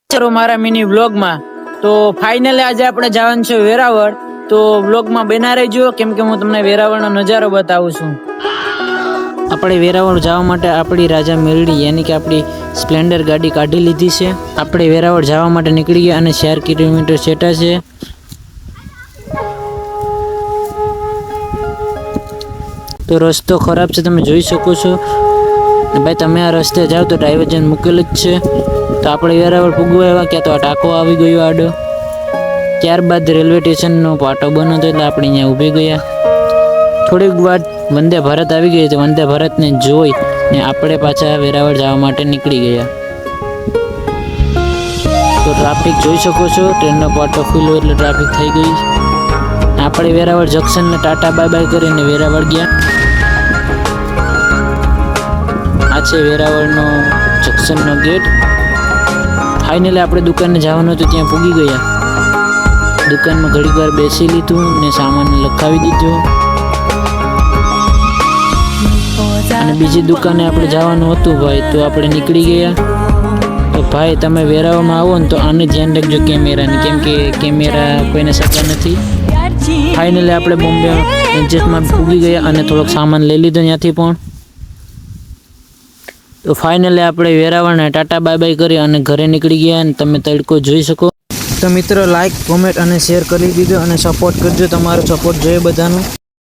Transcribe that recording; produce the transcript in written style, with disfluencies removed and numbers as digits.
મારા મિની વ્લોગમાં તો ફાઇનલી આજે આપણે જવાનું છે વેરાવળ। તો વ્લોગમાં બના રહેજો કેમ કે હું તમને વેરાવળનો નજારો બતાવું છું। આપણે વેરાવળ જવા માટે આપણી રાજા મેલડી યાની કે આપણી સ્પ્લેન્ડર ગાડી કાઢી લીધી છે। આપણે વેરાવળ જવા માટે નીકળી ગયા અને 4 કિલોમીટર છેટા છે। તો રસ્તો ખરાબ છે, તમે જોઈ શકો છો ભાઈ। તમે આ રસ્તે જાઓ તો ડાયવર્જન મૂકેલ જ છે। તો આપણે વેરાવળ પૂગવા આવ્યા, ક્યાં તો આ ટાંકો આવી ગયો આડો। ત્યારબાદ રેલવે સ્ટેશનનો પાટો બન્યો હતો એટલે આપણે અહીંયા ઊભી ગયા। થોડીક વાર વંદે ભારત આવી ગઈ, તો વંદે ભારતને જોઈ ને આપણે પાછા વેરાવળ જવા માટે નીકળી ગયા। તો ટ્રાફિક જોઈ શકો છો, ટ્રેનનો પાટો ખુલ્લો એટલે ટ્રાફિક થઈ ગઈ। આપણે વેરાવળ જંકશનને ટાટા બાય બાય કરીને વેરાવળ ગયા। આ છે વેરાવળનો જંકશનનો ગેટ। ફાઇનલી આપણે દુકાને જવાનું હતું, ત્યાં પૂગી ગયા। દુકાનમાં ઘડીક વાર બેસી લીધું ને સામાન લખાવી દીધો અને બીજી દુકાને આપણે જવાનું હતું ભાઈ, તો આપણે નીકળી ગયા। તો ભાઈ તમે વેરાવળમાં આવો ને તો આને ધ્યાન રાખજો કેમેરાની, કેમ કે કેમેરા કોઈને સગા નથી। ફાઇનલી આપણે બોમ્બે એડજસ્ટમાં પૂગી ગયા અને થોડોક સામાન લઈ લીધો ત્યાંથી પણ। તો ફાઇનલી આપણે વેરાવળને ટાટા બાય બાય કરી અને ઘરે નીકળી ગયા અને તમે તડકો જોઈ શકો। તો મિત્રો લાઈક કોમેન્ટ અને શેર કરી દીધો અને સપોર્ટ કરજો, તમારો સપોર્ટ જોઈએ બધાનો।